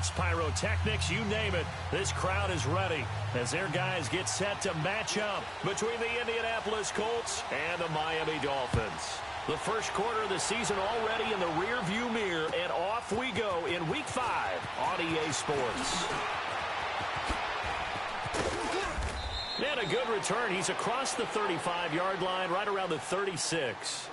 lights, pyrotechnics, you name it. This crowd is ready as their guys get set to match up between the Indianapolis Colts and the Miami Dolphins. The first quarter of the season already in the rearview mirror, and off we go in Week 5 on EA Sports. And a good return. He's across the 35-yard line, right around the 36.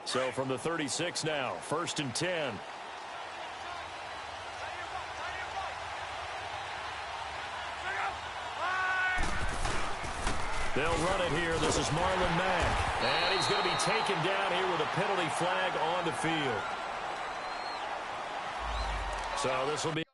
So from the 36 now, 1st and 10. They'll run it here. This is Marlon Mack. And he's going to be taken down here with a penalty flag on the field. So this will be...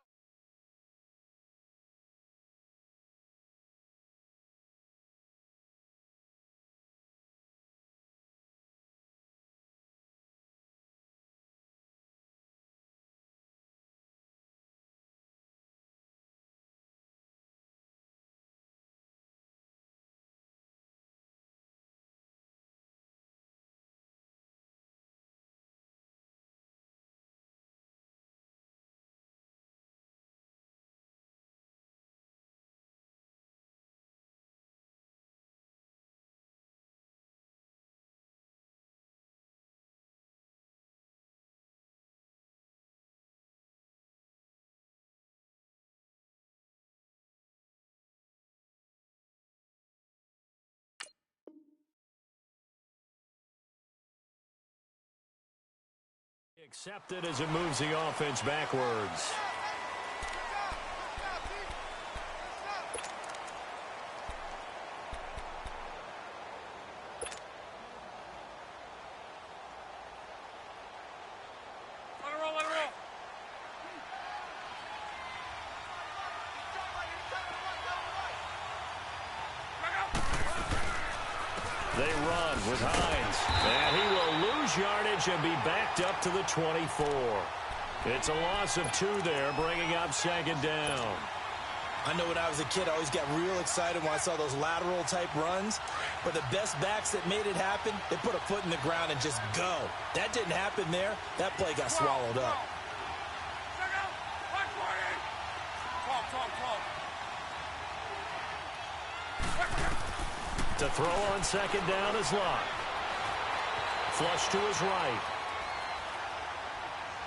accepted as it moves the offense backwards. They run with Hines, and he will lose yardage and be backed up to the 24. It's a loss of 2 there, bringing up 2nd down. I know when I was a kid, I always got real excited when I saw those lateral-type runs. But the best backs that made it happen, they put a foot in the ground and just go. That didn't happen there. That play got swallowed up. To throw on 2nd down is Locke. Flush to his right.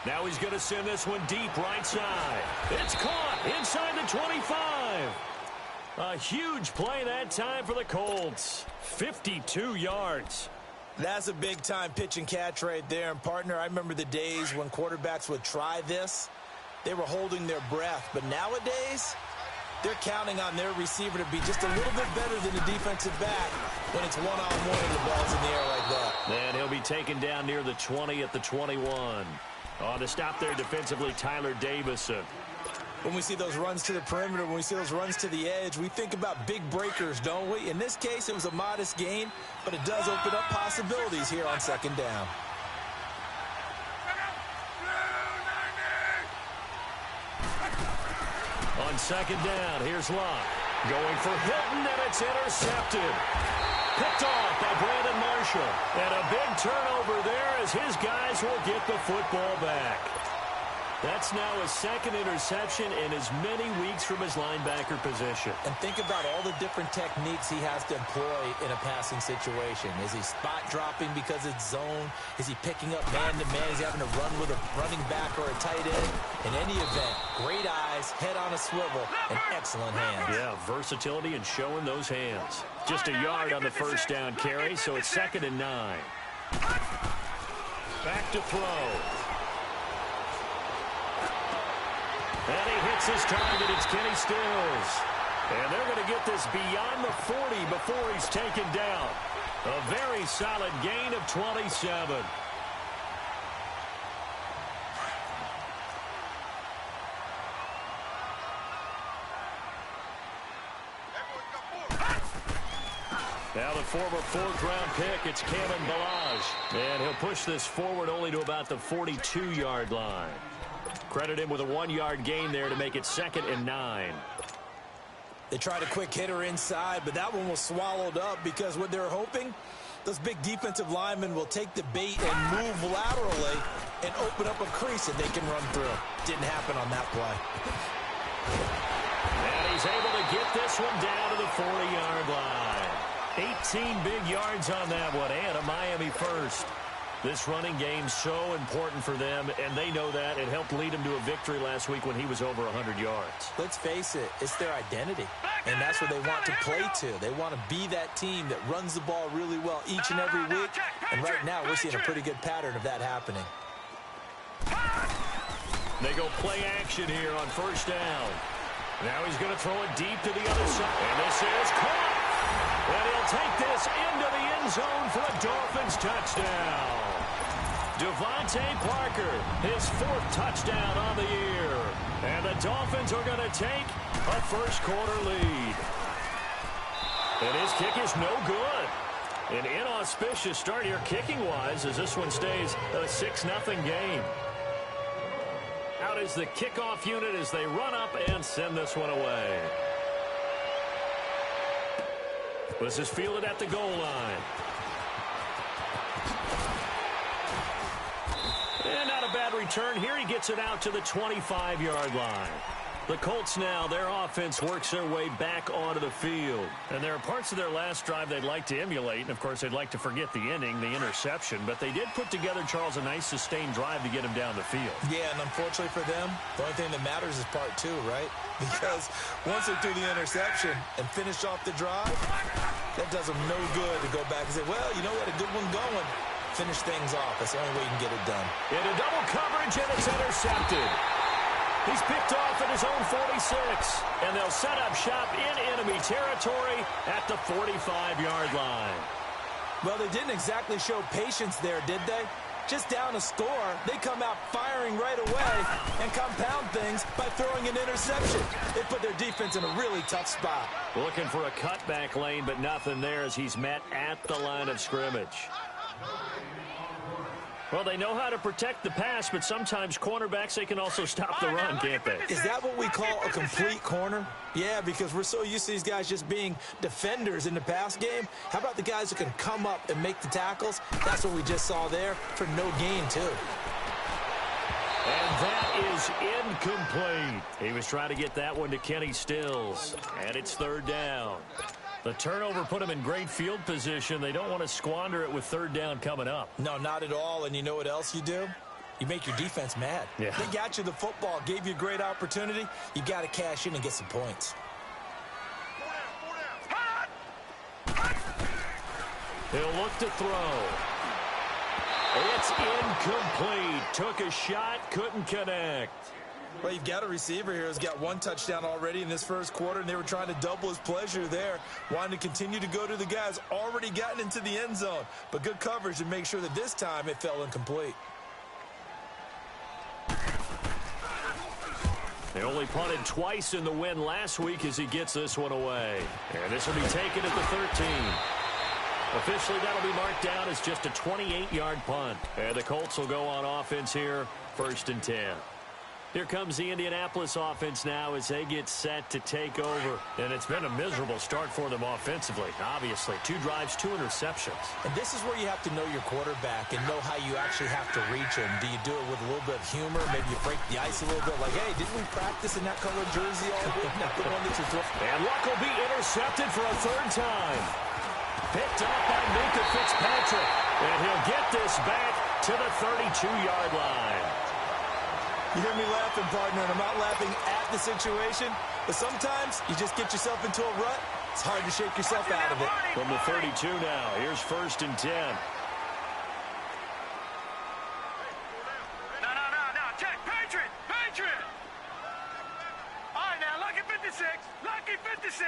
Now he's going to send this one deep right side. It's caught inside the 25. A huge play that time for the Colts. 52 yards. That's a big-time pitch and catch right there. And, partner, I remember the days when quarterbacks would try this. They were holding their breath. But nowadays, they're counting on their receiver to be just a little bit better than the defensive back when it's one-on-one and the ball's in the air like that. And he'll be taken down near the 20 at the 21. On to stop there defensively, Tyler Davison. When we see those runs to the perimeter, when we see those runs to the edge, we think about big breakers, don't we? In this case, it was a modest gain, but it does open up possibilities here on 2nd down. On 2nd down, here's Locke. Going for Hilton, and it's intercepted. Picked off by Brandon Marshall. And a big turnover there as his guys will get the football back. That's now his 2nd interception in as many weeks from his linebacker position. And think about all the different techniques he has to employ in a passing situation. Is he spot dropping because it's zone? Is he picking up man-to-man? Is he having to run with a running back or a tight end? In any event, great eyes, head on a swivel, and excellent hands. Yeah, versatility and showing those hands. Just a yard on the 1st down carry, so it's 2nd and 9. Back to throw. And he hits his target. It's Kenny Stills. And they're going to get this beyond the 40 before he's taken down. A very solid gain of 27. Now the former fourth-round pick, it's Kalen Ballage. And he'll push this forward only to about the 42-yard line. Credit him with a 1-yard gain there to make it 2nd and 9. They tried a quick hitter inside, but that one was swallowed up because what they're hoping, those big defensive linemen will take the bait and move laterally and open up a crease that they can run through. Didn't happen on that play. And he's able to get this one down to the 40-yard line. 18 big yards on that one, and a Miami first. This running game so important for them, and they know that. It helped lead them to a victory last week when he was over 100 yards. Let's face it, it's their identity, and that's what they want to play to. They want to be that team that runs the ball really well each and every week, and right now we're seeing a pretty good pattern of that happening. They go play action here on first down. Now he's going to throw it deep to the other side, and this is caught. And he'll take this into the end zone for a Dolphins touchdown. Devontae Parker, his 4th touchdown on the year. And the Dolphins are going to take a first-quarter lead. And his kick is no good. An inauspicious start here kicking-wise as this one stays a 6-0 game. Out is the kickoff unit as they run up and send this one away. This is fielded at the goal line. And not a bad return here. He gets it out to the 25-yard line. The Colts now, their offense works their way back onto the field. And there are parts of their last drive they'd like to emulate. And, of course, they'd like to forget the inning, the interception. But they did put together, Charles, a nice sustained drive to get him down the field. Yeah, and unfortunately for them, the only thing that matters is part 2, right? Because once they threw the interception and finished off the drive, that does them no good to go back and say, well, you know what, a good one going. Finish things off. That's the only way you can get it done. Into double coverage, and it's intercepted. He's picked off at his own 46, and they'll set up shop in enemy territory at the 45-yard line. Well, they didn't exactly show patience there, did they? Just down a score, they come out firing right away and compound things by throwing an interception. They put their defense in a really tough spot. Looking for a cutback lane, but nothing there as he's met at the line of scrimmage. Well, they know how to protect the pass, but sometimes cornerbacks, they can also stop the run, can't they? Is that what we call a complete corner? Yeah, because we're so used to these guys just being defenders in the pass game. How about the guys who can come up and make the tackles? That's what we just saw there for no gain, too. And that is incomplete. He was trying to get that one to Kenny Stills, and it's 3rd down. The turnover put them in great field position. They don't want to squander it with 3rd down coming up. No, not at all. And you know what else you do? You make your defense mad. Yeah. They got you the football, gave you a great opportunity. You got to cash in and get some points. He'll look to throw. It's incomplete. Took a shot, couldn't connect. Well, you've got a receiver here who's got 1 touchdown already in this first quarter, and they were trying to double his pleasure there, wanting to continue to go to the guys already gotten into the end zone. But good coverage to make sure that this time it fell incomplete. They only punted twice in the win last week as he gets this one away. And this will be taken at the 13. Officially, that'll be marked down as just a 28-yard punt. And the Colts will go on offense here, 1st and 10. Here comes the Indianapolis offense now as they get set to take over. And it's been a miserable start for them offensively, obviously. 2 drives, 2 interceptions. And this is where you have to know your quarterback and know how you actually have to reach him. Do you do it with a little bit of humor? Maybe you break the ice a little bit like, hey, didn't we practice in that colored jersey all week? Now put on this. And Luck will be intercepted for a 3rd time. Picked up by Minka Fitzpatrick. And he'll get this back to the 32-yard line. You hear me laughing, partner, and I'm not laughing at the situation, but sometimes you just get yourself into a rut. It's hard to shake yourself out of it. From the 32 now, here's 1st and 10. No, check, Patriot! All right, now, lucky 56, lucky 56.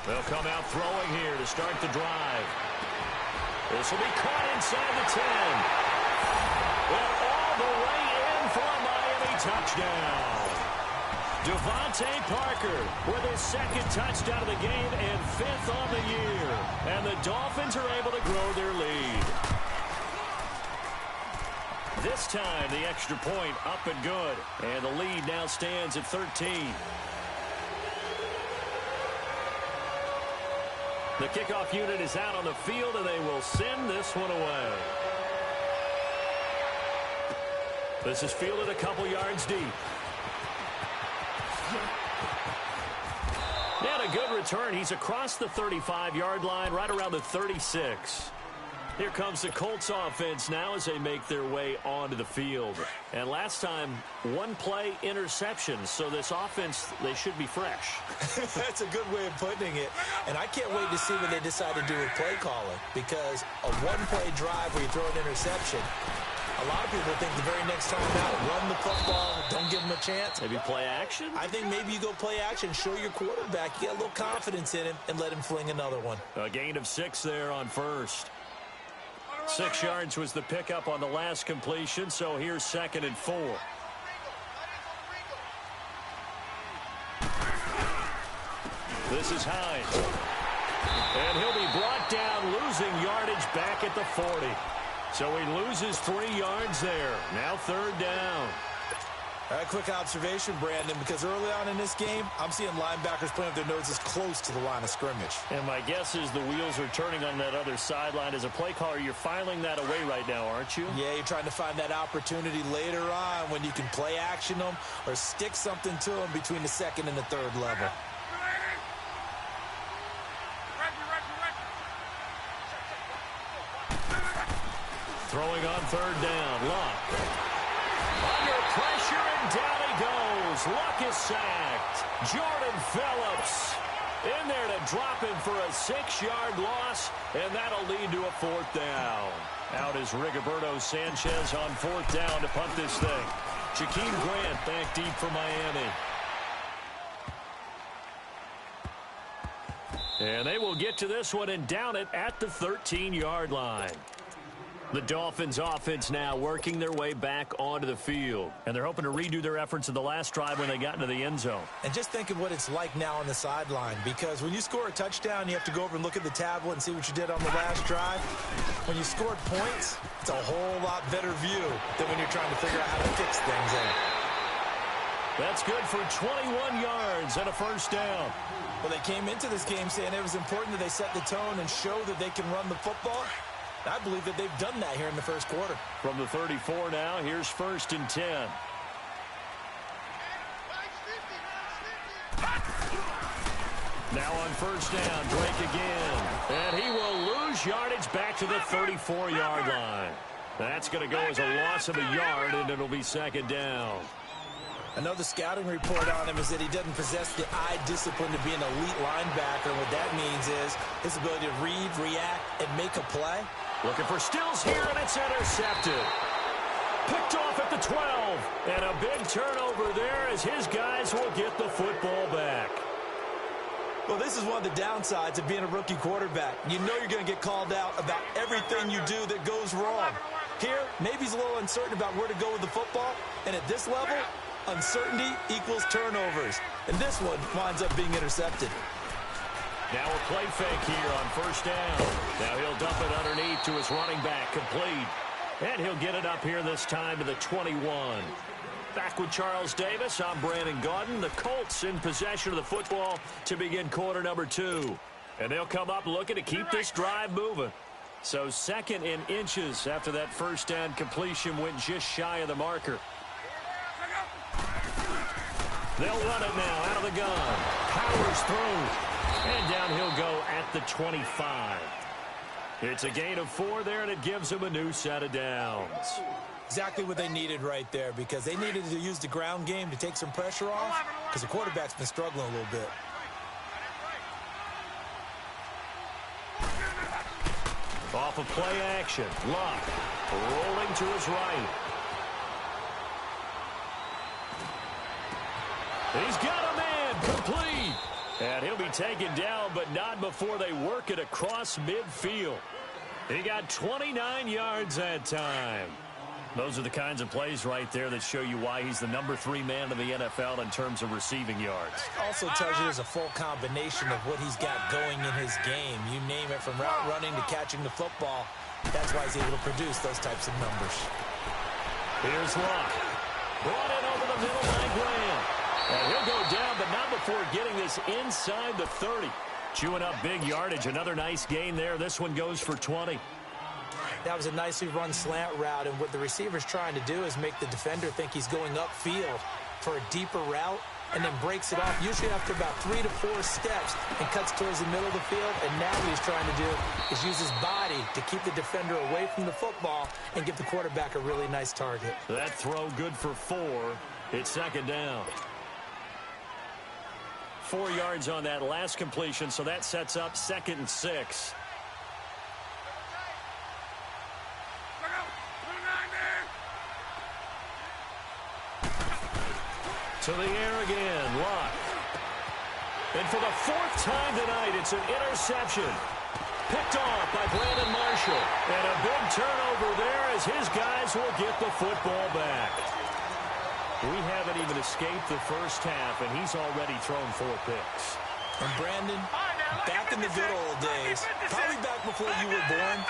They'll come out throwing here to start the drive. This will be caught inside the 10. And all the way in for a Miami touchdown. Devontae Parker with his second touchdown of the game and 5th on the year. And the Dolphins are able to grow their lead. This time, the extra point up and good. And the lead now stands at 13. The kickoff unit is out on the field, and they will send this one away. This is fielded a couple yards deep. And a good return. He's across the 35-yard line, right around the 36. Here comes the Colts offense now as they make their way onto the field. And last time, one play interception. So this offense, they should be fresh. That's a good way of putting it. And I can't wait to see what they decide to do with play calling. Because a one-play drive where you throw an interception, a lot of people think the very next time out, run the football, don't give them a chance. Maybe play action? I think maybe you go play action, show your quarterback, get a little confidence in him, and let him fling another one. A gain of 6 there on first. 6 yards was the pickup on the last completion, so here's 2nd and 4. This is Hines. And he'll be brought down, losing yardage back at the 40. So he loses 3 yards there. Now 3rd down. All right, quick observation, Brandon, because early on in this game, I'm seeing linebackers playing with their noses close to the line of scrimmage. And my guess is the wheels are turning on that other sideline. As a play caller, you're filing that away right now, aren't you? Yeah, you're trying to find that opportunity later on when you can play action them or stick something to them between the 2nd and the 3rd level. Throwing on 3rd down, Luck. Under pressure, and down he goes. Luck is sacked. Jordan Phillips in there to drop him for a 6-yard loss, and that'll lead to a 4th down. Out is Rigoberto Sanchez on 4th down to punt this thing. Jakeem Grant back deep for Miami. And they will get to this one and down it at the 13-yard line. The Dolphins offense now working their way back onto the field. And they're hoping to redo their efforts in the last drive when they got into the end zone. And just think of what it's like now on the sideline, because when you score a touchdown, you have to go over and look at the tablet and see what you did on the last drive. When you scored points, it's a whole lot better view than when you're trying to figure out how to fix things in. That's good for 21 yards and a 1st down. Well, they came into this game saying it was important that they set the tone and show that they can run the football. I believe that they've done that here in the first quarter. From the 34 now, here's 1st and 10. Now on 1st down, Drake again. And he will lose yardage back to the 34-yard line. That's going to go as a loss of a yard, and it'll be 2nd down. I know the scouting report on him is that he doesn't possess the eye discipline to be an elite linebacker. What that means is his ability to read, react, and make a play. Looking for Stills here, and it's intercepted. Picked off at the 12. And a big turnover there as his guys will get the football back. Well, this is one of the downsides of being a rookie quarterback. You know you're going to get called out about everything you do that goes wrong. Here, maybe he's a little uncertain about where to go with the football. And at this level, uncertainty equals turnovers. And this one winds up being intercepted. Now a play fake here on 1st down. Now he'll dump it underneath to his running back, complete. And he'll get it up here this time to the 21. Back with Charles Davis, I'm Brandon Gaudin. The Colts in possession of the football to begin quarter number 2. And they'll come up looking to keep this drive moving. So 2nd in inches after that 1st down completion went just shy of the marker. They'll run it now out of the gun. Powers through. And down he'll go at the 25. It's a gain of 4 there, and it gives them a new set of downs. Exactly what they needed right there, because they needed to use the ground game to take some pressure off, because the quarterback's been struggling a little bit. Off of play action, Luck rolling to his right. He's got a man, complete. And he'll be taken down, but not before they work it across midfield. He got 29 yards that time. Those are the kinds of plays right there that show you why he's the #3 man in the NFL in terms of receiving yards. Also tells you there's a full combination of what he's got going in his game. You name it, from route running to catching the football. That's why he's able to produce those types of numbers. Here's Locke. Brought in over the middle by Graham. And he'll go down, but not before getting this inside the 30. Chewing up big yardage. Another nice gain there. This one goes for 20. That was a nicely run slant route, and what the receiver's trying to do is make the defender think he's going upfield for a deeper route, and then breaks it off, usually after about 3 to 4 steps, and cuts towards the middle of the field. And now what he's trying to do is use his body to keep the defender away from the football and give the quarterback a really nice target. That throw good for 4. It's second down. 4 yards on that last completion, so that sets up 2nd and 6. To the air again, Locke. And for the 4th time tonight, it's an interception. Picked off by Brandon Marshall. And a big turnover there as his guys will get the football back. We haven't even escaped the first half, and he's already thrown 4 picks. And Brandon, back in the good old days, probably back before you were born,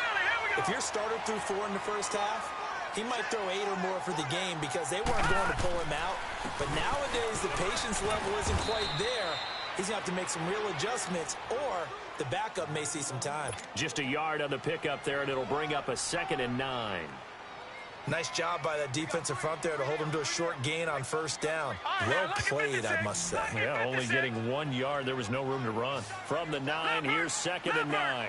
if your starter threw 4 in the first half, he might throw 8 or more for the game because they weren't going to pull him out. But nowadays, the patience level isn't quite there. He's going to have to make some real adjustments, or the backup may see some time. Just a yard on the pickup there, and it'll bring up a 2nd and 9. Nice job by that defensive front there to hold him to a short gain on 1st down. Well played, I must say. Yeah, only getting 1 yard. There was no room to run. From the 9, here's 2nd and 9.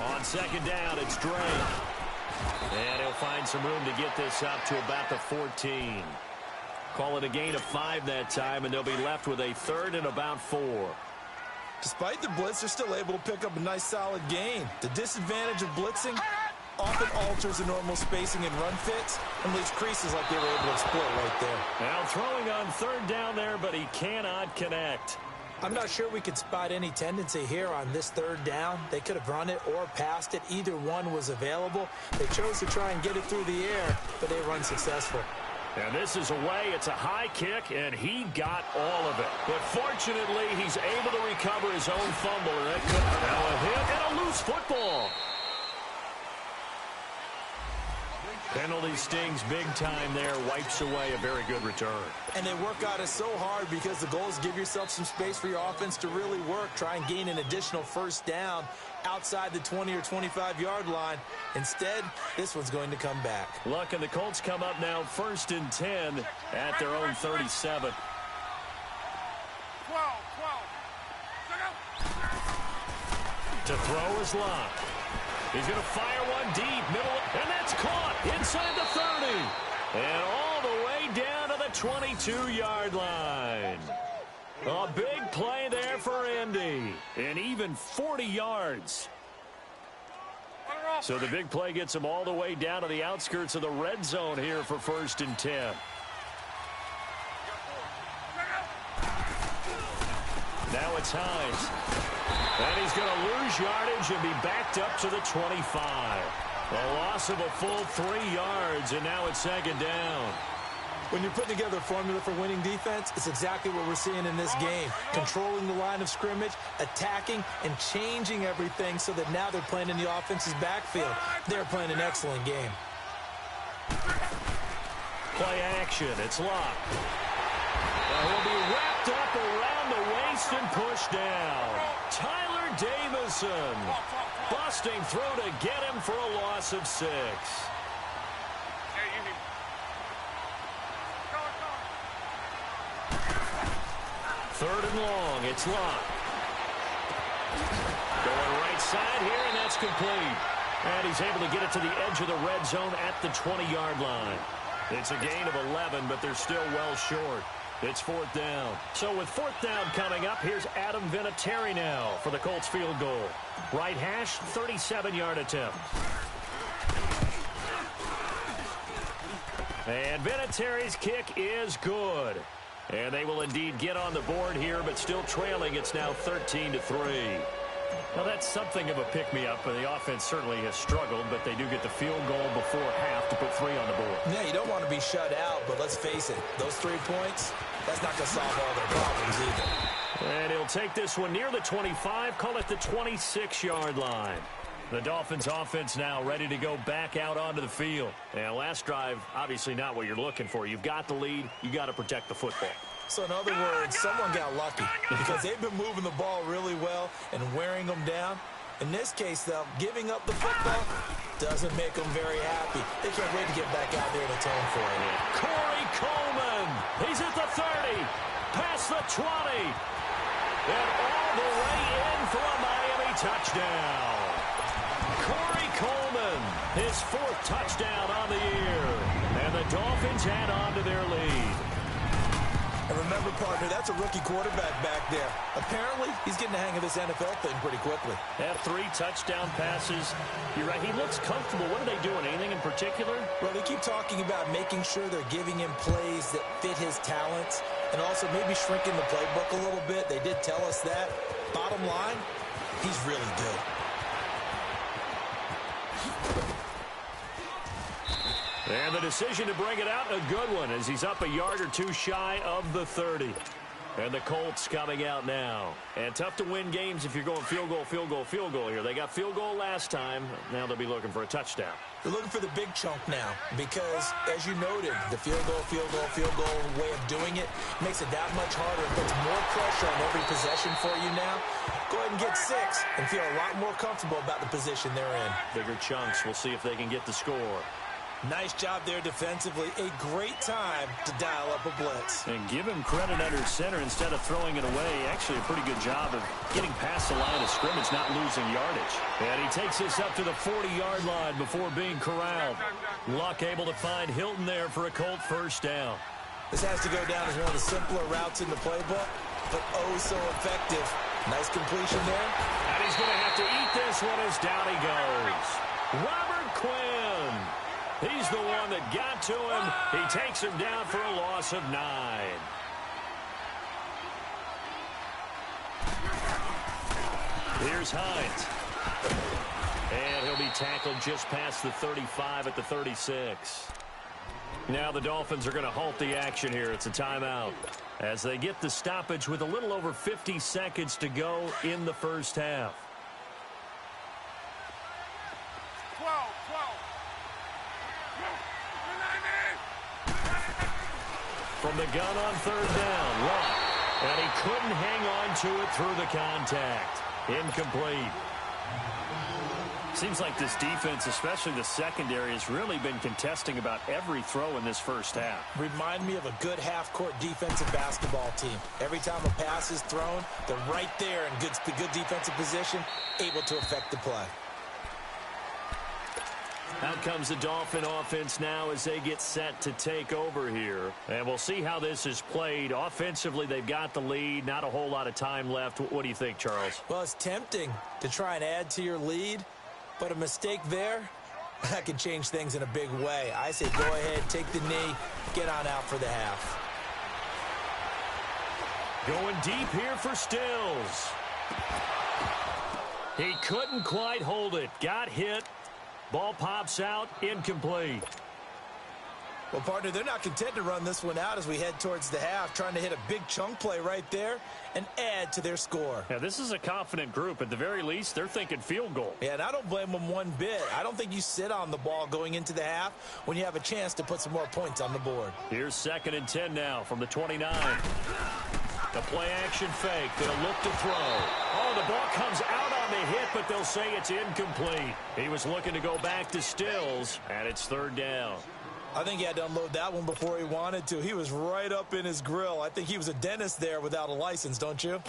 On 2nd down, it's Dre. And he'll find some room to get this up to about the 14. Call it a gain of 5 that time, and they'll be left with a 3rd and about 4. Despite the blitz, they're still able to pick up a nice, solid gain. The disadvantage of blitzing often alters the normal spacing and run fits and leaves creases like they were able to exploit right there. Now throwing on 3rd down there, but he cannot connect. I'm not sure we could spot any tendency here on this 3rd down. They could have run it or passed it. Either one was available. They chose to try and get it through the air, but they were unsuccessful. And this is away. It's a high kick, and he got all of it. But fortunately, he's able to recover his own fumble. And that could now a hit and a loose football. Penalty stings big time there. Wipes away a very good return. And they work out it so hard because the goal is give yourself some space for your offense to really work. Try and gain an additional 1st down outside the 20 or 25-yard line. Instead, this one's going to come back. Luck, and the Colts come up now 1st and 10 at their own 37. 12. To throw is Locke. He's going to fire one deep, middle, and that's caught inside the 30. And all the way down to the 22-yard line. A big play there for Indy. And even 40 yards. So the big play gets him all the way down to the outskirts of the red zone here for 1st and 10. Now it's Hines. And he's going to lose yardage and be backed up to the 25. A loss of a full 3 yards, and now it's 2nd down. When you're putting together a formula for winning defense, it's exactly what we're seeing in this game. Controlling the line of scrimmage, attacking, and changing everything so that now they're playing in the offense's backfield. They're playing an excellent game. Play action. It's Locke. He'll be wrapped up around the waist and pushed down. Tyler Davison busting through to get him for a loss of 6. 3rd and long. It's Locke. Going right side here, and that's complete. And he's able to get it to the edge of the red zone at the 20-yard line. It's a gain of 11, but they're still well short. It's 4th down. So with 4th down coming up, here's Adam Vinatieri now for the Colts field goal. Right hash, 37-yard attempt. And Vinatieri's kick is good. And they will indeed get on the board here, but still trailing. It's now 13-3. Now, that's something of a pick-me-up. The offense certainly has struggled, but they do get the field goal before half to put 3 on the board. Yeah, you don't want to be shut out, but let's face it, those 3 points, that's not going to solve all their problems either. And he'll take this one near the 25, call it the 26-yard line. The Dolphins offense now ready to go back out onto the field. And last drive, obviously not what you're looking for. You've got the lead. You got to protect the football. So in other words, someone got lucky because they've been moving the ball really well and wearing them down. In this case, though, giving up the football doesn't make them very happy. They can't wait to get back out there and atone for it. Corey Coleman, he's at the 30, past the 20, and all the way in for a Miami touchdown. Corey Coleman, his 4th touchdown on the year, and the Dolphins add on to their lead. And remember, partner, that's a rookie quarterback back there. Apparently, he's getting the hang of this NFL thing pretty quickly. Have 3 touchdown passes. You're right, he looks comfortable. What are they doing? Anything in particular? Well, they keep talking about making sure they're giving him plays that fit his talents and also maybe shrinking the playbook a little bit. They did tell us that. Bottom line, he's really good. And the decision to bring it out, a good one, as he's up a yard or 2 shy of the 30. And the Colts coming out now. And tough to win games if you're going field goal, field goal, field goal here. They got field goal last time. Now they'll be looking for a touchdown. They're looking for the big chunk now because, as you noted, the field goal way of doing it makes it that much harder. It puts more pressure on every possession for you now. Go ahead and get 6 and feel a lot more comfortable about the position they're in. Bigger chunks. We'll see if they can get the score. Nice job there defensively. A great time to dial up a blitz. And give him credit under center instead of throwing it away. Actually, a pretty good job of getting past the line of scrimmage, not losing yardage. And he takes this up to the 40-yard line before being corralled. Luck able to find Hilton there for a Colt first down. This has to go down as one of the simpler routes in the playbook, but oh so effective. Nice completion there. And he's going to have to eat this one as down he goes. Robert Quinn. He's the one that got to him. He takes him down for a loss of 9. Here's Hines. And he'll be tackled just past the 35 at the 36. Now the Dolphins are going to halt the action here. It's a timeout as they get the stoppage with a little over 50 seconds to go in the first half. 12. From the gun on 3rd down, Luck. And he couldn't hang on to it through the contact. Incomplete. Seems like this defense, especially the secondary, has really been contesting about every throw in this first half. Remind me of a good half-court defensive basketball team. Every time a pass is thrown, they're right there in good defensive position, able to affect the play. Out comes the Dolphin offense now as they get set to take over here. And we'll see how this is played. Offensively, they've got the lead. Not a whole lot of time left. What do you think, Charles? Well, it's tempting to try and add to your lead, but a mistake there, that can change things in a big way. I say go ahead, take the knee, get on out for the half. Going deep here for Stills. He couldn't quite hold it. Got hit. Ball pops out, incomplete. Well, partner, they're not content to run this one out as we head towards the half, trying to hit a big chunk play right there and add to their score. Yeah, this is a confident group. At the very least, they're thinking field goal. Yeah, and I don't blame them one bit. I don't think you sit on the ball going into the half when you have a chance to put some more points on the board. Here's 2nd and 10 now from the 29. The play-action fake. They'll look to throw. Oh, the ball comes out on the hit, but they'll say it's incomplete. He was looking to go back to Stills, and it's 3rd down. I think he had to unload that one before he wanted to. He was right up in his grill. I think he was a dentist there without a license, don't you?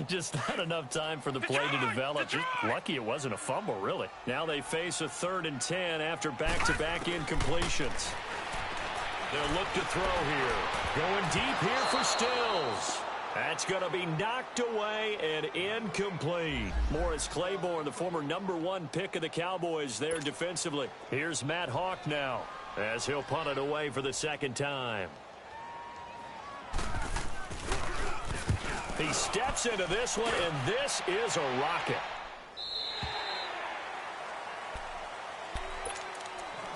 Just not enough time for the play to develop. Just lucky it wasn't a fumble, really. Now they face a 3rd and 10 after back-to-back incompletions. They'll look to throw here. Going deep here for Stills. That's going to be knocked away and incomplete. Morris Claiborne, the former #1 pick of the Cowboys there defensively. Here's Matt Hawk now as he'll punt it away for the 2nd time. He steps into this one, and this is a rocket.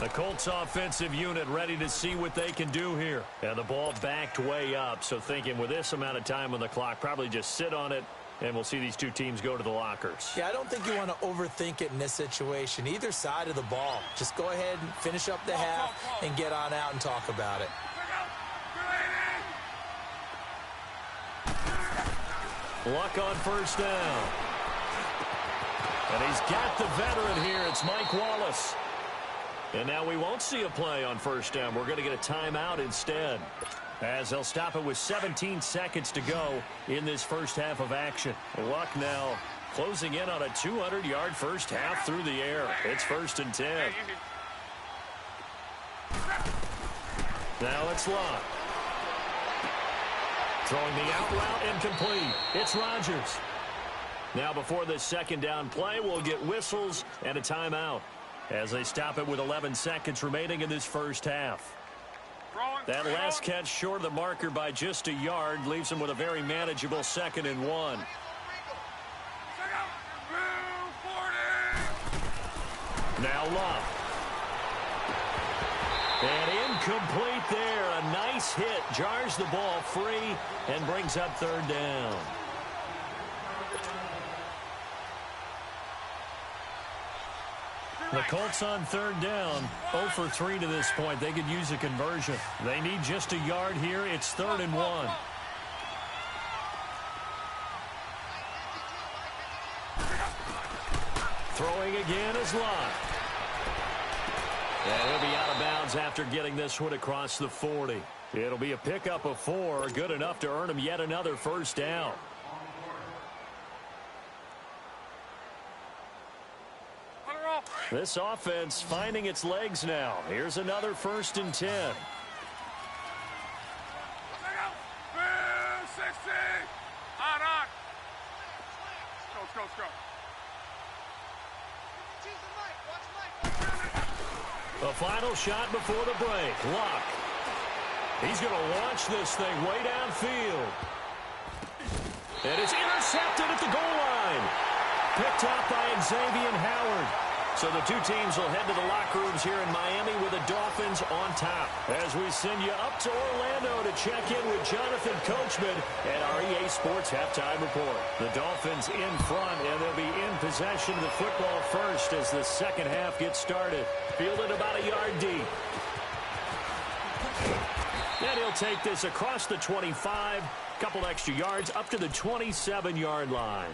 The Colts offensive unit ready to see what they can do here. And the ball backed way up, so thinking with this amount of time on the clock, probably just sit on it, and we'll see these two teams go to the lockers. Yeah, I don't think you want to overthink it in this situation. Either side of the ball. Just go ahead and finish up the half and get on out and talk about it. Luck on first down. And he's got the veteran here. It's Mike Wallace. And now we won't see a play on first down. We're going to get a timeout instead, as they'll stop it with 17 seconds to go in this first half of action. Luck now closing in on a 200-yard first half through the air. It's 1st and 10. Now it's Luck. Throwing the out route incomplete. It's Rodgers. Now before this second down play, we'll get whistles and a timeout, as they stop it with 11 seconds remaining in this first half. That last catch short of the marker by just a yard leaves them with a very manageable 2nd and 1. Now Luck. And incomplete there. A nice hit. Jars the ball free and brings up 3rd down. The Colts on 3rd down, 0 for 3 to this point. They could use a conversion. They need just a yard here. It's 3rd and 1. Throwing again is Luck. And he'll be out of bounds after getting this one across the 40. It'll be a pickup of 4, good enough to earn him yet another first down. This offense finding its legs now. Here's another 1st and 10. Let's go. The final shot before the break. Luck. He's going to launch this thing way downfield. And it's intercepted at the goal line. Picked up by Xavier Howard. So the two teams will head to the locker rooms here in Miami with the Dolphins on top. As we send you up to Orlando to check in with Jonathan Coachman at our EA Sports Halftime Report. The Dolphins in front, and they'll be in possession of the football first as the second half gets started. Fielded about a yard deep. And he'll take this across the 25, couple extra yards up to the 27-yard line.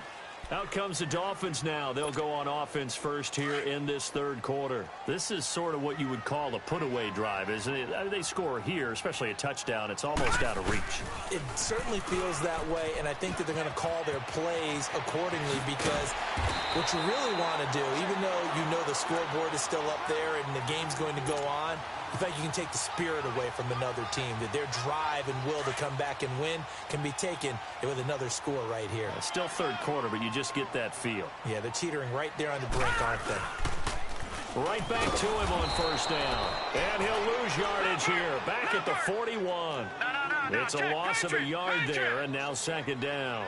Out comes the Dolphins now. They'll go on offense first here in this 3rd quarter. This is sort of what you would call a put-away drive, isn't it? They score here, especially a touchdown. It's almost out of reach. It certainly feels that way, and I think that they're going to call their plays accordingly, because what you really want to do, even though you know the scoreboard is still up there and the game's going to go on, in fact, you can take the spirit away from another team, that their drive and will to come back and win can be taken with another score right here. It's still 3rd quarter, but you just get that feel. Yeah, they're teetering right there on the brink, aren't they? Right back to him on first down. And he'll lose yardage here. Back at the 41. It's a loss of a yard there, and now 2nd down.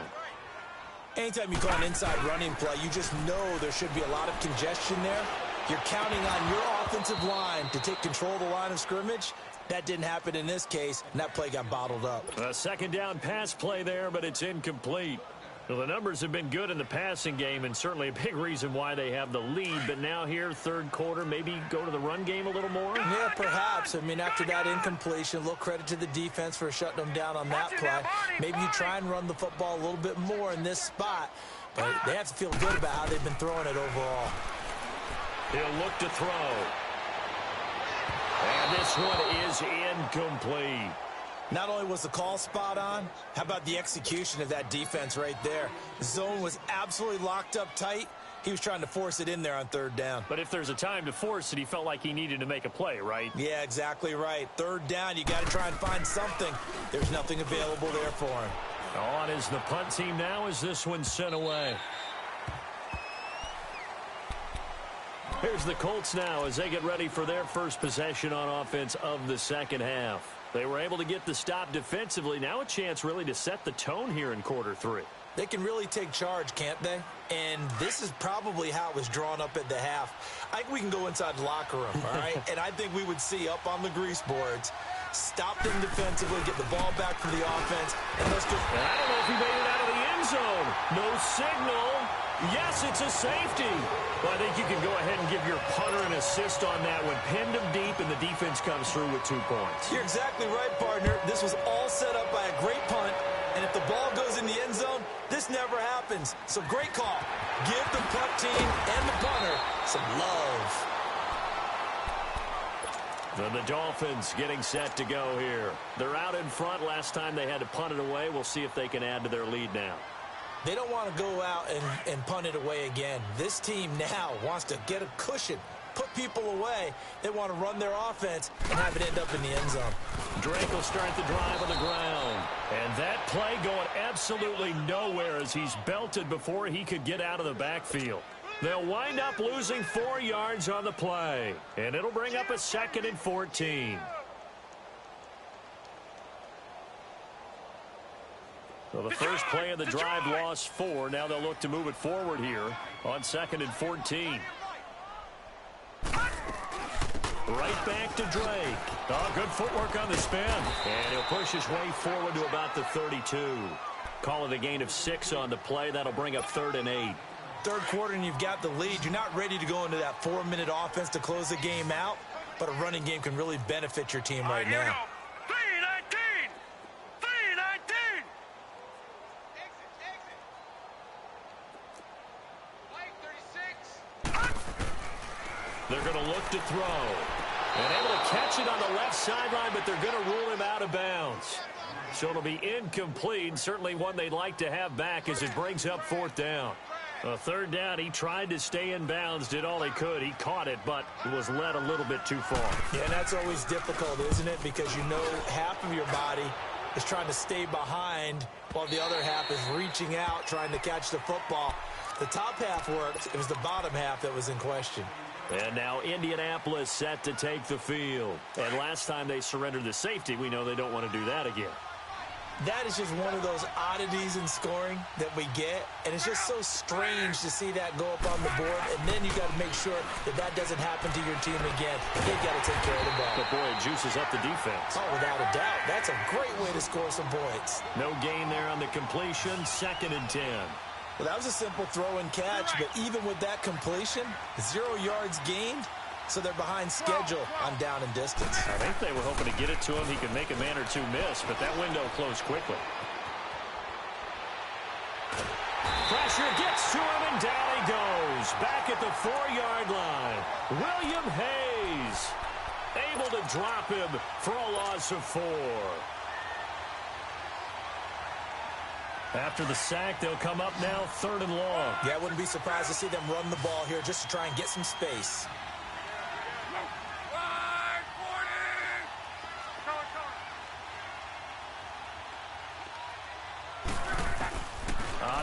Anytime you call an inside running play, you just know there should be a lot of congestion there. You're counting on your offensive line to take control of the line of scrimmage. That didn't happen in this case, and that play got bottled up. A 2nd down pass play there, but it's incomplete. Well, the numbers have been good in the passing game, and certainly a big reason why they have the lead. But now here, 3rd quarter, maybe go to the run game a little more? Yeah, perhaps. I mean, after that incompletion, a little credit to the defense for shutting them down on that play. Maybe you try and run the football a little bit more in this spot. But they have to feel good about how they've been throwing it overall. He'll look to throw. And this one is incomplete. Not only was the call spot on, how about the execution of that defense right there? The zone was absolutely locked up tight. He was trying to force it in there on 3rd down. But if there's a time to force it, he felt like he needed to make a play, right? Yeah, exactly right. 3rd down, you got to try and find something. There's nothing available there for him. On is the punt team now as this one's sent away. Here's the Colts now as they get ready for their first possession on offense of the second half. They were able to get the stop defensively. Now a chance really to set the tone here in quarter 3. They can really take charge, can't they? And this is probably how it was drawn up at the half. I think we can go inside the locker room, all right? And I think we would see up on the grease boards, stop them defensively, get the ball back for the offense, and let's just... I don't know if he made it out of the end zone. No signal. Yes, it's a safety. Well, I think you can go ahead and give your punter an assist on that one. Pinned him deep, and the defense comes through with 2 points. You're exactly right, partner. This was all set up by a great punt. And if the ball goes in the end zone, this never happens. So great call. Give the punt team and the punter some love. The Dolphins getting set to go here. They're out in front. Last time they had to punt it away. We'll see if they can add to their lead now. They don't want to go out and punt it away again. This team now wants to get a cushion, put people away. They want to run their offense and have it end up in the end zone. Drake will start the drive on the ground. And that play going absolutely nowhere as he's belted before he could get out of the backfield. They'll wind up losing 4 yards on the play. And it'll bring up a 2nd and 14. So the first play of the drive lost 4. Now they'll look to move it forward here on 2nd and 14. Right back to Drake. Oh, good footwork on the spin. And he'll push his way forward to about the 32. Call it a gain of 6 on the play. That'll bring up 3rd and 8. Third quarter and you've got the lead. You're not ready to go into that 4-minute offense to close the game out, but a running game can really benefit your team right now. 3-19! 3-19! They're going to look to throw. And able to catch it on the left sideline, but they're going to rule him out of bounds. So it'll be incomplete. Certainly one they'd like to have back as it brings up 4th down. A 3rd down, he tried to stay in bounds, did all he could. He caught it, but was led a little bit too far. Yeah, and that's always difficult, isn't it? Because you know half of your body is trying to stay behind while the other half is reaching out, trying to catch the football. The top half worked. It was the bottom half that was in question. And now Indianapolis set to take the field. And last time they surrendered the safety, we know they don't want to do that again. That is just one of those oddities in scoring that we get, and it's just so strange to see that go up on the board, and then you got to make sure that that doesn't happen to your team again. They've got to take care of the ball. But boy, it juices up the defense. Oh, without a doubt. That's a great way to score some points. No gain there on the completion, 2nd and 10. Well, that was a simple throw and catch, but even with that completion, 0 yards gained. So they're behind schedule on down and distance. I think they were hoping to get it to him. He could make a man or two miss, but that window closed quickly. Pressure gets to him, and down he goes. Back at the 4-yard line. William Hayes able to drop him for a loss of 4. After the sack, they'll come up now 3rd and long. Yeah, I wouldn't be surprised to see them run the ball here just to try and get some space.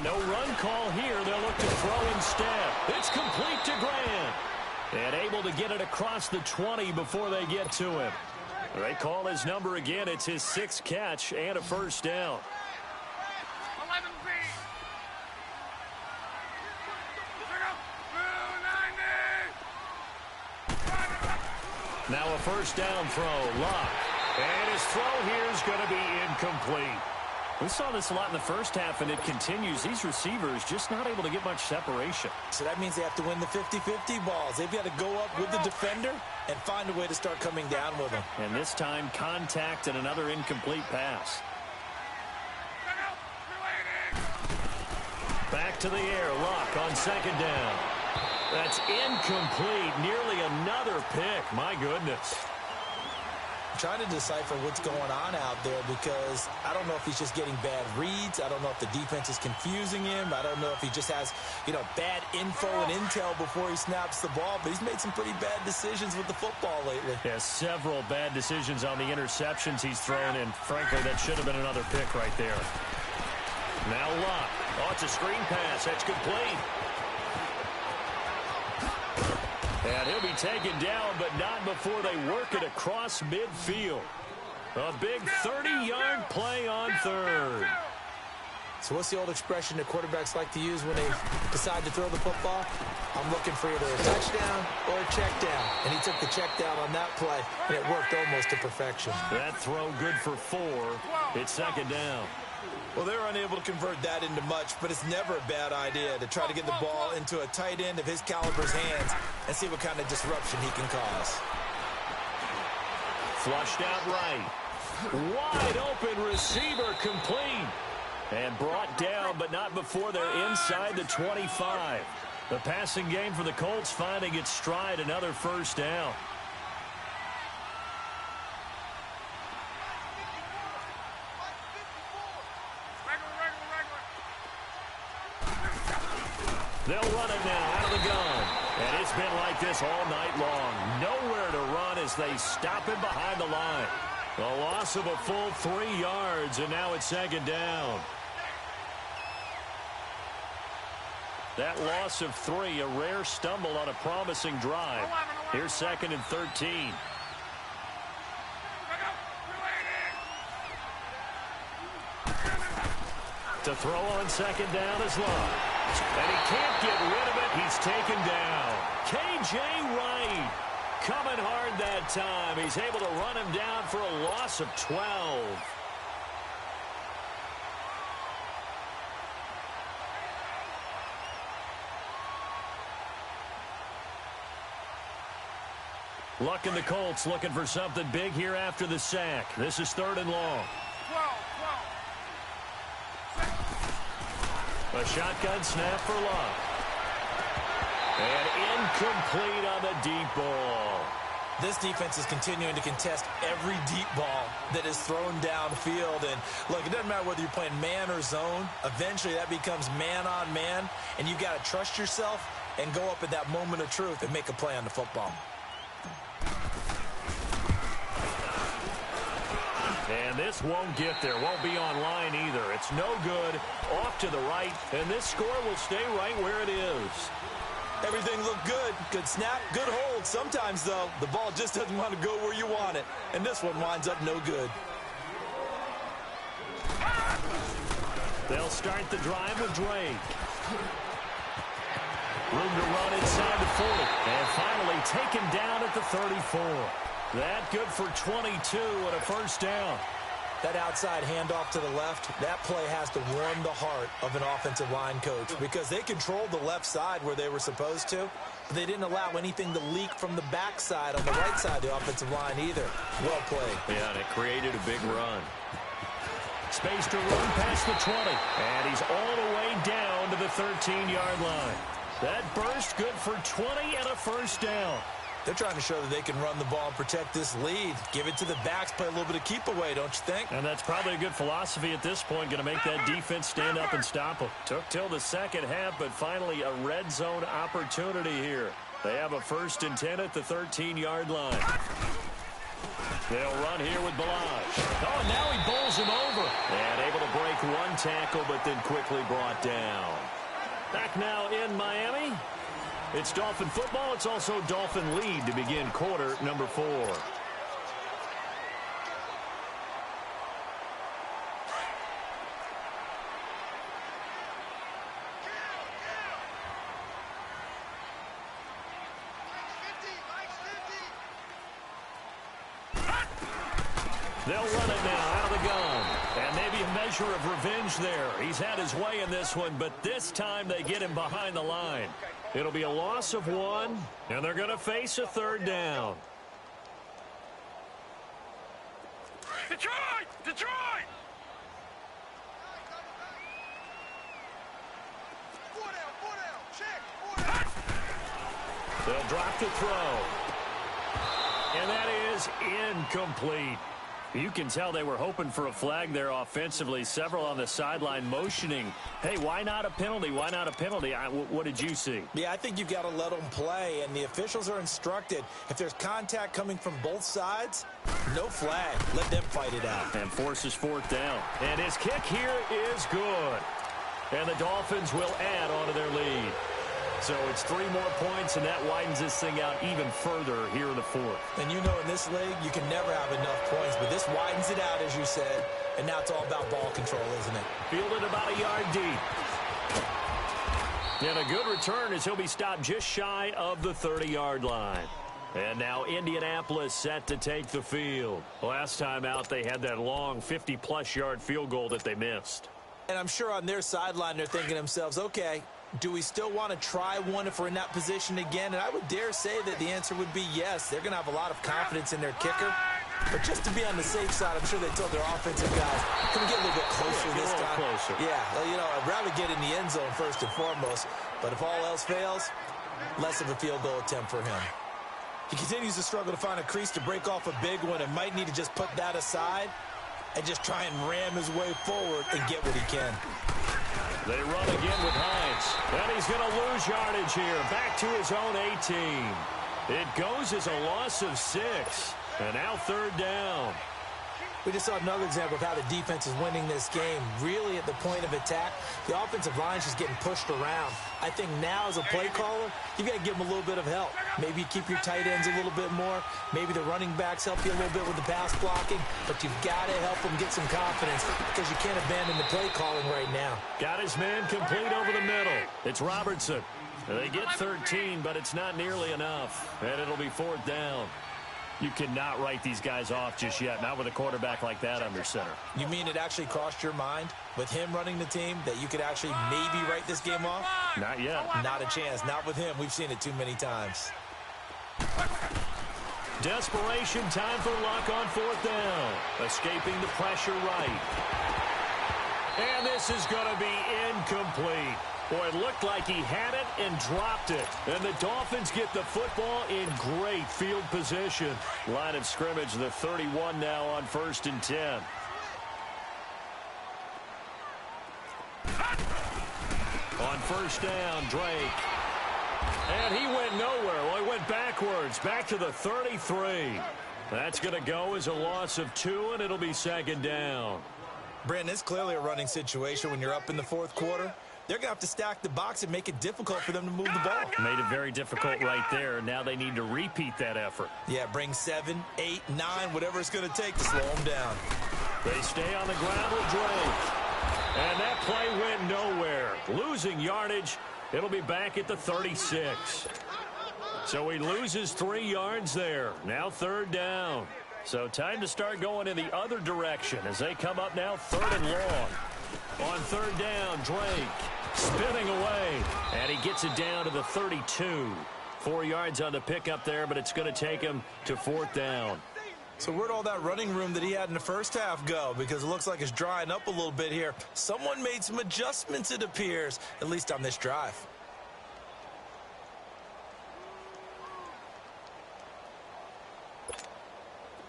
No run call here. They'll look to throw instead. It's complete to Grant. And able to get it across the 20 before they get to him. They call his number again. It's his 6th catch and a 1st down. 11B. Now a 1st down throw. Luck. And his throw here is going to be incomplete. We saw this a lot in the first half, and it continues. These receivers just not able to get much separation. So that means they have to win the 50-50 balls. They've got to go up with the defender and find a way to start coming down with them. And this time, contact and another incomplete pass. Back to the air. Luck on 2nd down. That's incomplete. Nearly another pick. My goodness. I'm trying to decipher what's going on out there because I don't know if he's just getting bad reads. I don't know if the defense is confusing him. I don't know if he just has, bad info and intel before he snaps the ball. But he's made some pretty bad decisions with the football lately. Yeah, several bad decisions on the interceptions he's thrown, and frankly, that should have been another pick right there. Now Luck. Oh, it's a screen pass. That's complete. And he'll be taken down, but not before they work it across midfield. A big 30-yard play on third. So what's the old expression that quarterbacks like to use when they decide to throw the football? I'm looking for either a touchdown or a check down. And he took the check down on that play, and it worked almost to perfection. That throw good for 4. It's second down. Well, they're unable to convert that into much, but it's never a bad idea to try to get the ball into a tight end of his caliber's hands and see what kind of disruption he can cause. Flushed out right. Wide open receiver complete. And brought down, but not before they're inside the 25. The passing game for the Colts finding its stride, another first down. They'll run it now out of the gun. And it's been like this all night long. Nowhere to run as they stop him behind the line. A loss of a full 3 yards, and now it's second down. That loss of 3, a rare stumble on a promising drive. Here's second and 13. To throw on second down is Love. And he can't get rid of it. He's taken down. K.J. Wright coming hard that time. He's able to run him down for a loss of 12. Luck in the Colts looking for something big here after the sack. This is third and long. A shotgun snap for Love. And incomplete on the deep ball. This defense is continuing to contest every deep ball that is thrown downfield. And look, it doesn't matter whether you're playing man or zone. Eventually that becomes man on man. And you've got to trust yourself and go up at that moment of truth and make a play on the football. And this won't get there, won't be online either. It's no good, off to the right, and this score will stay right where it is. Everything looked good. Good snap, good hold. Sometimes, though, the ball just doesn't want to go where you want it. And this one winds up no good. They'll start the drive with Drake. Room to run inside the 40. And finally taken down at the 34. That good for 22 and a first down. That outside handoff to the left, that play has to warm the heart of an offensive line coach because they controlled the left side where they were supposed to, but they didn't allow anything to leak from the backside on the right side of the offensive line either. Well played. Yeah, and it created a big run. Space to run past the 20, and he's all the way down to the 13-yard line. That burst good for 20 and a first down. They're trying to show that they can run the ball and protect this lead. Give it to the backs, play a little bit of keep away, don't you think? And that's probably a good philosophy at this point, going to make that defense stand up and stop them. Took till the second half, but finally a red zone opportunity here. They have a first and 10 at the 13-yard line. They'll run here with Balazs. Oh, and now he bowls him over. And able to break one tackle, but then quickly brought down. Back now in Miami. It's Dolphin football. It's also Dolphin lead to begin quarter number 4. They'll run it now out of the gun. And maybe a measure of revenge there. He's had his way in this one, but this time they get him behind the line. It'll be a loss of 1, and they're going to face a third down. Detroit! Detroit! They'll drop to throw. And that is incomplete. You can tell they were hoping for a flag there offensively. Several on the sideline motioning. Hey, why not a penalty? Why not a penalty? What did you see? Yeah, I think you've got to let them play, and the officials are instructed. If there's contact coming from both sides, no flag. Let them fight it out. And forces fourth down. And his kick here is good. And the Dolphins will add on to their lead. So it's 3 more points, and that widens this thing out even further here in the fourth. And you know in this league, you can never have enough points, but this widens it out, as you said, and now it's all about ball control, isn't it? Fielded about a yard deep. And a good return as he'll be stopped just shy of the 30-yard line. And now Indianapolis set to take the field. Last time out, they had that long 50-plus yard field goal that they missed. And I'm sure on their sideline, they're thinking to themselves, okay, do we still want to try one if we're in that position again? And I would dare say that the answer would be yes. They're going to have a lot of confidence in their kicker. But just to be on the safe side, I'm sure they told their offensive guys, can we get a little bit closer this time? Closer. Yeah, well, you know, I'd rather get in the end zone first and foremost. But if all else fails, less of a field goal attempt for him. He continues to struggle to find a crease to break off a big one and might need to just put that aside and just try and ram his way forward and get what he can. They run again with Hines. And he's going to lose yardage here. Back to his own 18. It goes as a loss of 6. And now 3rd down. We just saw another example of how the defense is winning this game. Really at the point of attack, the offensive line is just getting pushed around. I think now as a play caller, you've got to give them a little bit of help. Maybe you keep your tight ends a little bit more. Maybe the running backs help you a little bit with the pass blocking. But you've got to help them get some confidence because you can't abandon the play calling right now. Got his man complete over the middle. It's Robertson. They get 13, but it's not nearly enough. And it'll be 4th down. You cannot write these guys off just yet, not with a quarterback like that under center. You mean it actually crossed your mind with him running the team that you could actually maybe write this game off? Not yet. Not a chance. Not with him. We've seen it too many times. Desperation time for Luck on 4th down. Escaping the pressure right. And this is going to be incomplete. Boy, it looked like he had it and dropped it. And the Dolphins get the football in great field position. Line of scrimmage, the 31 now on 1st and 10. On 1st down, Drake. And he went nowhere. Well, he went backwards, back to the 33. That's going to go as a loss of 2, and it'll be 2nd down. Brandon, it's clearly a running situation when you're up in the 4th quarter. They're going to have to stack the box and make it difficult for them to move the ball. Made it very difficult right there. Now they need to repeat that effort. Yeah, bring 7, 8, 9, whatever it's going to take to slow them down. They stay on the ground with Drake. And that play went nowhere. Losing yardage. It'll be back at the 36. So he loses 3 yards there. Now 3rd down. So time to start going in the other direction as they come up now 3rd and long. On 3rd down, Drake spinning away. And he gets it down to the 32. 4 yards on the pickup there, but it's going to take him to 4th down. So where'd all that running room that he had in the first half go? Because it looks like it's drying up a little bit here. Someone made some adjustments, it appears, at least on this drive.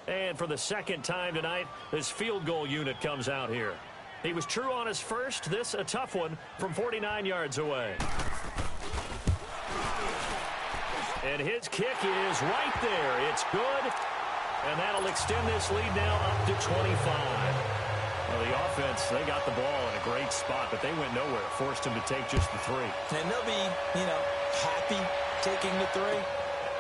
And for the 2nd time tonight, this field goal unit comes out here. He was true on his first. This a tough one from 49 yards away. And his kick is right there. It's good. And that'll extend this lead now up to 25. Well, the offense, they got the ball in a great spot, but they went nowhere. Forced him to take just the 3. And they'll be, happy taking the 3.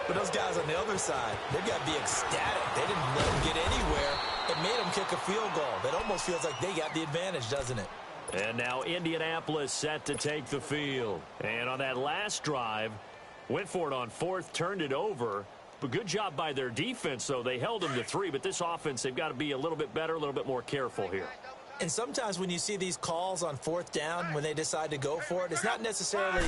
But those guys on the other side, they've got to be ecstatic. They didn't let them get anywhere. It made them kick a field goal. That almost feels like they got the advantage, doesn't it? And now Indianapolis set to take the field. And on that last drive, went for it on 4th, turned it over. But good job by their defense, though. They held them to 3. But this offense, they've got to be a little bit better, a little bit more careful here. And sometimes when you see these calls on 4th down, when they decide to go for it, it's not necessarily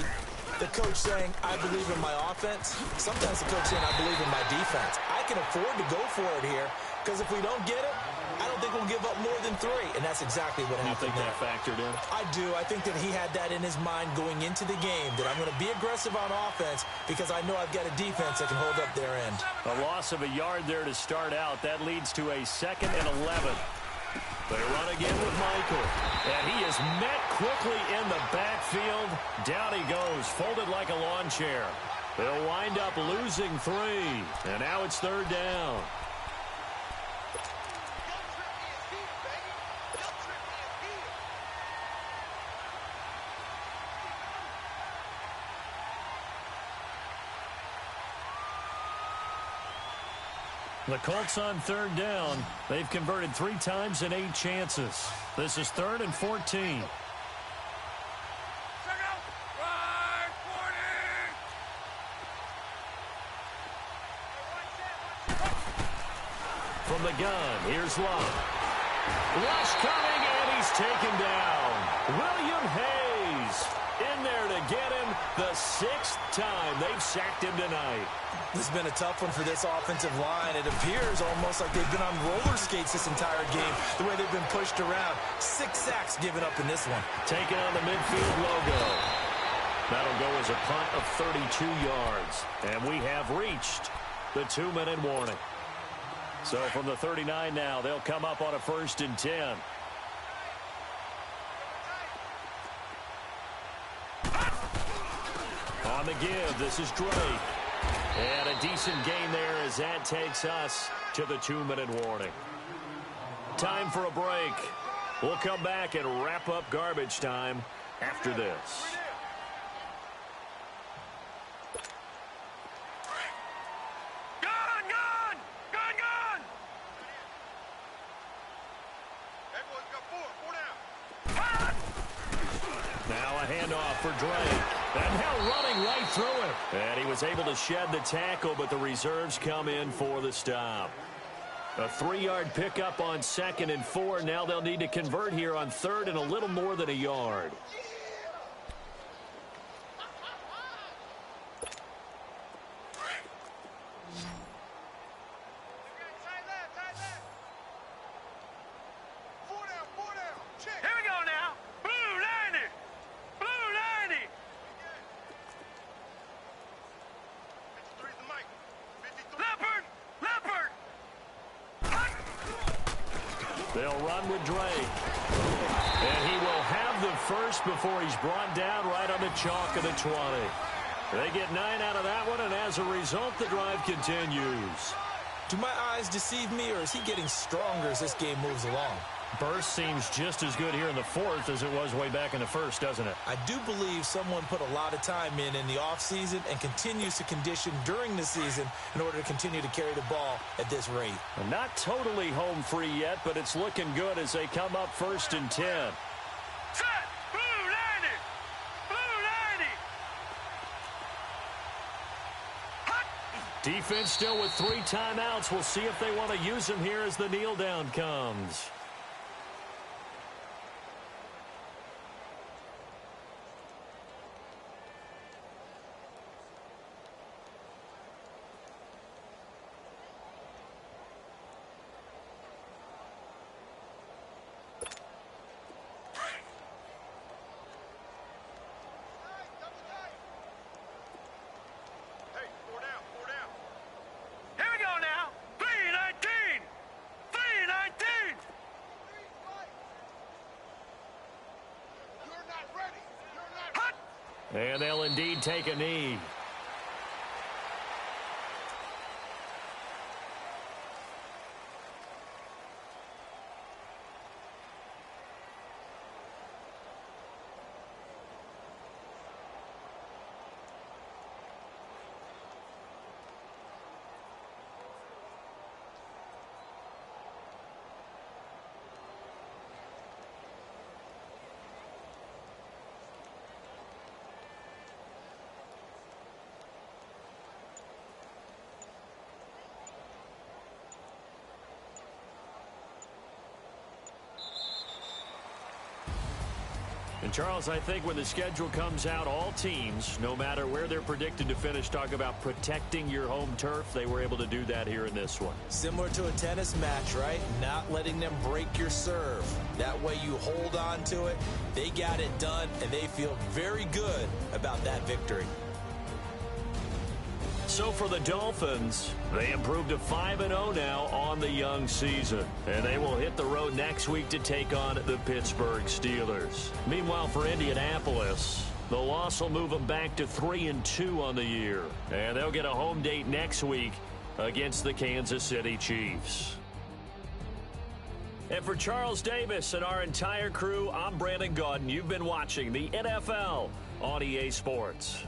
the coach saying, I believe in my offense. Sometimes the coach saying, I believe in my defense. I can afford to go for it here because if we don't get it, I don't think we'll give up more than 3. And that's exactly what happened. You think that factored in? I do. I think that he had that in his mind going into the game, that I'm going to be aggressive on offense because I know I've got a defense that can hold up their end. A loss of a yard there to start out. That leads to a 2nd and 11. They run again with Michael. And he is met quickly in the backfield. Down he goes, folded like a lawn chair. They'll wind up losing 3. And now it's 3rd down. The Colts on third down. They've converted 3 times in 8 chances. This is 3rd and 14. From the gun, here's Love. Rush coming, and he's taken down. William Hayes in there to get him the 6th time they've sacked him tonight. This has been a tough one for this offensive line. It appears almost like they've been on roller skates this entire game, the way they've been pushed around. 6 sacks given up in this one. Taking on the midfield logo. That'll go as a punt of 32 yards. And we have reached the 2-minute warning. So from the 39 now, they'll come up on a 1st and 10. On the give, this is Drake. And a decent gain there as that takes us to the 2-minute warning. Time for a break. We'll come back and wrap up garbage time after this. Handoff for Drake. And now running right through him. And he was able to shed the tackle, but the reserves come in for the stop. A 3-yard pickup on 2nd and 4. Now they'll need to convert here on 3rd and a little more than a yard. They'll run with Drake. And he will have the first before he's brought down right on the chalk of the 20. They get 9 out of that one, and as a result, the drive continues. Do my eyes deceive me, or is he getting stronger as this game moves along? Burst seems just as good here in the 4th as it was way back in the 1st, doesn't it? I do believe someone put a lot of time in the offseason and continues to condition during the season in order to continue to carry the ball at this rate. And not totally home free yet, but it's looking good as they come up 1st and 10. Set! Blue 90! Blue 90! Defense still with 3 timeouts. We'll see if they want to use them here as the kneel down comes. And they'll indeed take a knee. And, Charles, I think when the schedule comes out, all teams, no matter where they're predicted to finish, talk about protecting your home turf. They were able to do that here in this one. Similar to a tennis match, right? Not letting them break your serve. That way you hold on to it. They got it done, and they feel very good about that victory. So for the Dolphins, they improved to 5-0 now on the young season. And they will hit the road next week to take on the Pittsburgh Steelers. Meanwhile, for Indianapolis, the loss will move them back to 3-2 on the year. And they'll get a home date next week against the Kansas City Chiefs. And for Charles Davis and our entire crew, I'm Brandon Gaudin. You've been watching the NFL on EA Sports.